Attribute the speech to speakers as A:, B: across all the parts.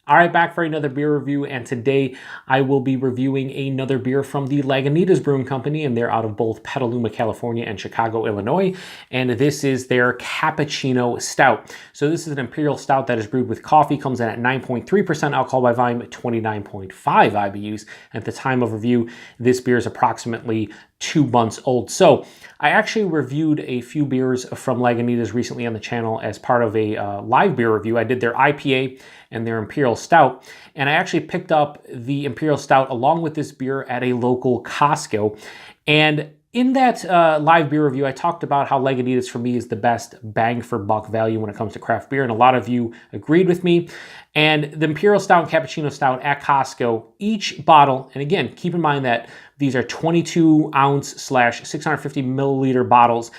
A: All right, back for another beer review, and today I will be reviewing another beer from the Lagunitas Brewing Company, and they're out of both Petaluma, California and Chicago, Illinois, and this is their Cappuccino Stout. So this is an Imperial Stout that is brewed with coffee, comes in at 9.3% alcohol by volume, 29.5 IBUs. At the time of review, this beer is approximately 2 months old. So I actually reviewed a few beers from Lagunitas recently on the channel as part of a live beer review. I did their IPA and their Imperial Stout, and I actually picked up the Imperial Stout along with this beer at a local Costco. And in that live beer review, I talked about how Lagunitas for me is the best bang for buck value when it comes to craft beer, and a lot of you agreed with me. And the Imperial Stout and Cappuccino Stout at Costco, each bottle, and again, keep in mind that these are 22 ounce / 650 milliliter bottles,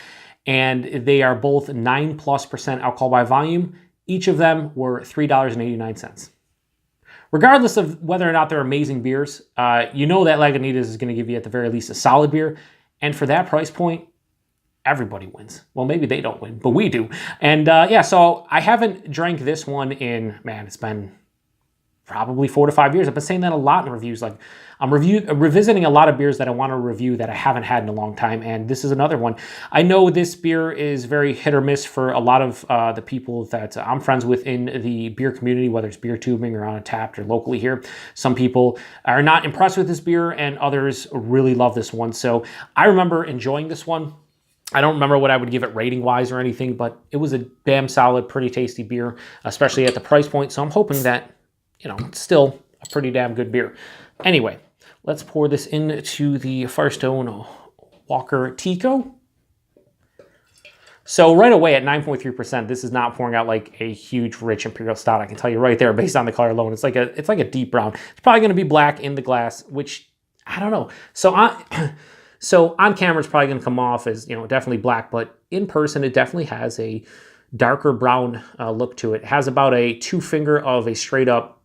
A: and they are both 9+% alcohol by volume. Each of them were $3.89. Regardless of whether or not they're amazing beers, you know that Lagunitas is going to give you at the very least a solid beer. And for that price point, everybody wins. Well, maybe they don't win, but we do. And yeah, so I haven't drank this one in, man, it's been probably 4 to 5 years. I've been saying that a lot in reviews. Like I'm revisiting a lot of beers that I want to review that I haven't had in a long time, and this is another one. I know this beer is very hit or miss for a lot of the people that I'm friends with in the beer community, whether it's beer tubing or Untappd or locally here. Some people are not impressed with this beer, and others really love this one. So I remember enjoying this one. I don't remember what I would give it rating-wise or anything, but it was a damn solid, pretty tasty beer, especially at the price point. So I'm hoping that, you know, it's still a pretty damn good beer. Anyway, let's pour this into the Firestone Walker Tico. So right away at 9.3%, this is not pouring out like a huge, rich Imperial Stout. I can tell you right there, based on the color alone, it's like a deep brown. It's probably going to be black in the glass, which I don't know. So on camera, it's probably going to come off as, you know, definitely black, but in person, it definitely has a darker brown look to it. It has about a 2 finger of a straight up,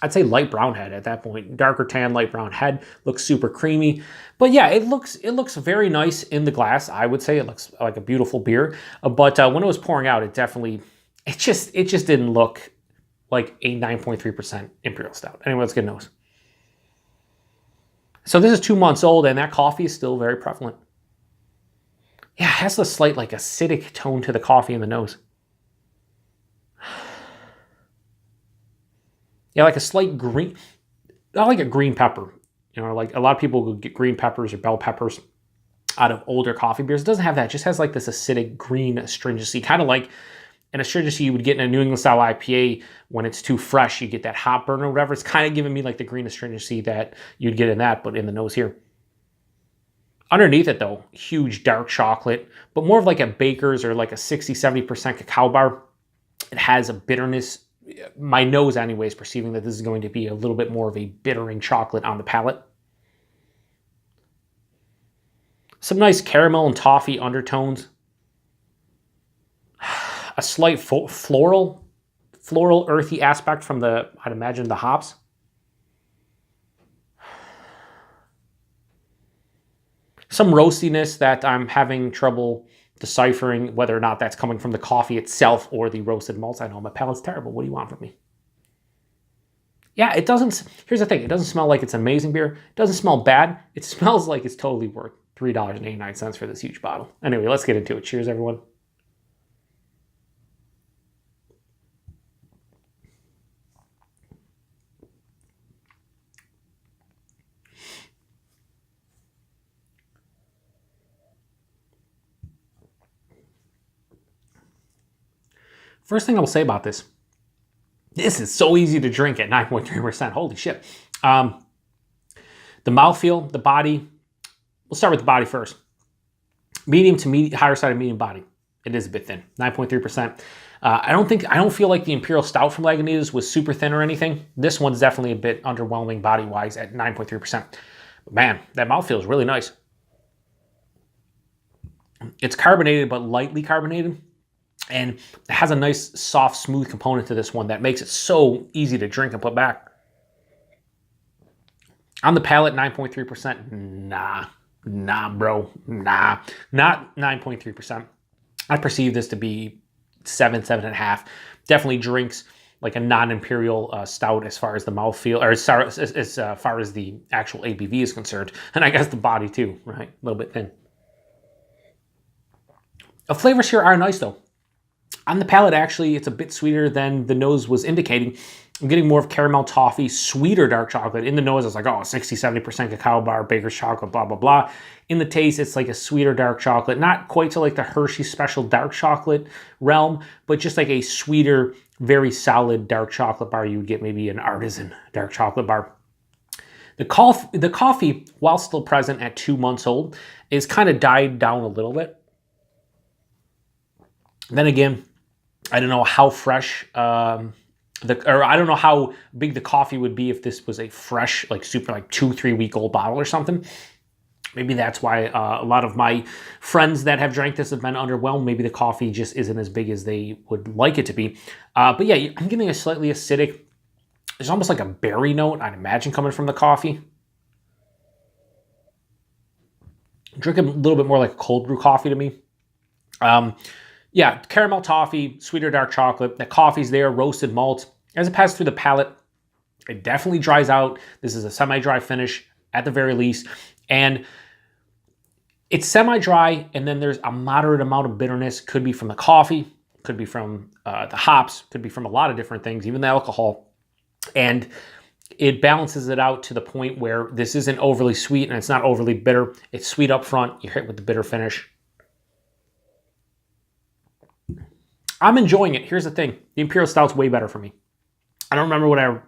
A: I'd say light brown head at that point. Darker tan, light brown head. Looks super creamy. But yeah, it looks very nice in the glass. I would say it looks like a beautiful beer. But when it was pouring out, it just didn't look like a 9.3% Imperial Stout. Anyway, let's get a nose. So this is 2 months old, and that coffee is still very prevalent. Yeah, it has a slight like acidic tone to the coffee in the nose. Yeah, like a slight green, not like a green pepper. You know, like a lot of people will get green peppers or bell peppers out of older coffee beers. It doesn't have that. It just has like this acidic green astringency, kind of like an astringency you would get in a New England style IPA when it's too fresh. You get that hot burn or whatever. It's kind of giving me like the green astringency that you'd get in that, but in the nose here. Underneath it though, huge dark chocolate, but more of like a baker's or like a 60-70% cacao bar. It has a bitterness. My nose anyway is perceiving that this is going to be a little bit more of a bittering chocolate on the palate. Some nice caramel and toffee undertones. A slight floral earthy aspect from I'd imagine the hops. Some roastiness that I'm having trouble deciphering whether or not that's coming from the coffee itself or the roasted malts. I know my palate's terrible. What do you want from me? Yeah, it doesn't, here's the thing. It doesn't smell like it's an amazing beer. It doesn't smell bad. It smells like it's totally worth $3.89 for this huge bottle. Anyway, let's get into it. Cheers, everyone. First thing I will say about this is so easy to drink at 9.3%. Holy shit. The mouthfeel, the body, we'll start with the body first. Medium to higher side of medium body. It is a bit thin, 9.3%. I don't feel like the Imperial Stout from Lagunitas was super thin or anything. This one's definitely a bit underwhelming body-wise at 9.3%. But man, that mouthfeel is really nice. It's carbonated, but lightly carbonated. And it has a nice, soft, smooth component to this one that makes it so easy to drink and put back. On the palate, 9.3%. Nah, bro. Nah. Not 9.3%. I perceive this to be 7.5. Definitely drinks like a non-imperial stout as far as the mouthfeel, or as far as the actual ABV is concerned. And I guess the body too, right? A little bit thin. The flavors here are nice though. On the palate, actually, it's a bit sweeter than the nose was indicating. I'm getting more of caramel toffee, sweeter dark chocolate. In the nose, it's like, oh, 60-70% cacao bar, baker's chocolate, blah, blah, blah. In the taste, it's like a sweeter dark chocolate. Not quite to like the Hershey Special dark chocolate realm, but just like a sweeter, very solid dark chocolate bar. You would get maybe an artisan dark chocolate bar. The coffee, while still present at 2 months old, is kind of died down a little bit. Then again, I don't know how fresh, I don't know how big the coffee would be if this was a fresh, like super, like 2-3 week old bottle or something. Maybe that's why a lot of my friends that have drank this have been underwhelmed. Maybe the coffee just isn't as big as they would like it to be. But yeah, I'm getting a slightly acidic, there's almost like a berry note, I'd imagine, coming from the coffee. Drink a little bit more like a cold brew coffee to me. Yeah, caramel toffee, sweeter dark chocolate. The coffee's there, roasted malt. As it passes through the palate, it definitely dries out. This is a semi-dry finish at the very least. And it's semi-dry, and then there's a moderate amount of bitterness. Could be from the coffee, could be from the hops, could be from a lot of different things, even the alcohol. And it balances it out to the point where this isn't overly sweet and it's not overly bitter. It's sweet up front. You're hit with the bitter finish. I'm enjoying it. Here's the thing. The Imperial Stout's way better for me. I don't remember what I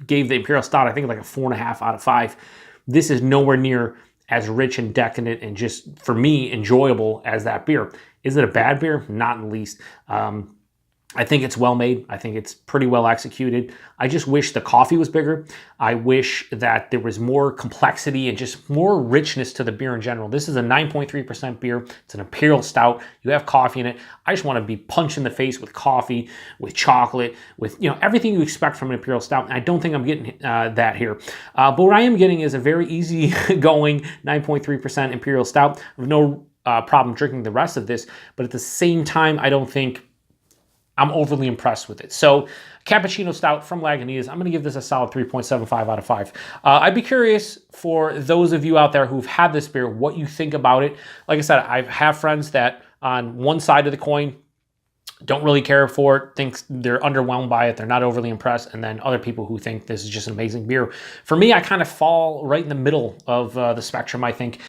A: gave the Imperial Stout. I think like a 4.5 out of 5. This is nowhere near as rich and decadent and just, for me, enjoyable as that beer. Is it a bad beer? Not in the least. I think it's well made. I think it's pretty well executed. I just wish the coffee was bigger. I wish that there was more complexity and just more richness to the beer in general. This is a 9.3% beer. It's an Imperial Stout. You have coffee in it. I just want to be punched in the face with coffee, with chocolate, with everything you expect from an Imperial Stout. And I don't think I'm getting that here. But what I am getting is a very easy going 9.3% Imperial Stout. I have no problem drinking the rest of this, but at the same time, I don't think I'm overly impressed with it. So, Cappuccino Stout from Lagunitas, I'm going to give this a solid 3.75 out of 5. I'd be curious for those of you out there who've had this beer, what you think about it. Like I said, I have friends that on one side of the coin don't really care for it, think they're underwhelmed by it, they're not overly impressed, and then other people who think this is just an amazing beer. For me, I kind of fall right in the middle of the spectrum, I think.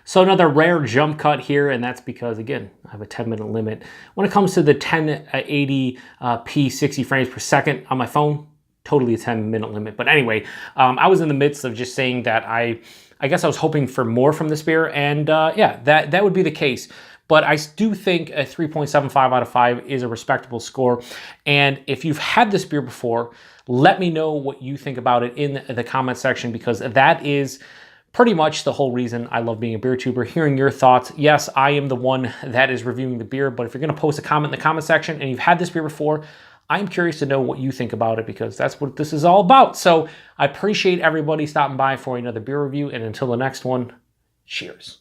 A: So another rare jump cut here, and that's because, again, I have a 10-minute limit. When it comes to the 1080p 60 frames per second on my phone, totally a 10-minute limit. But anyway, I was in the midst of just saying that I guess I was hoping for more from this beer, and yeah, that would be the case. But I do think a 3.75 out of 5 is a respectable score. And if you've had this beer before, let me know what you think about it in the comment section, because that is pretty much the whole reason I love being a beer tuber, hearing your thoughts. Yes, I am the one that is reviewing the beer, but if you're going to post a comment in the comment section and you've had this beer before, I'm curious to know what you think about it, because that's what this is all about. So I appreciate everybody stopping by for another beer review, and until the next one, cheers.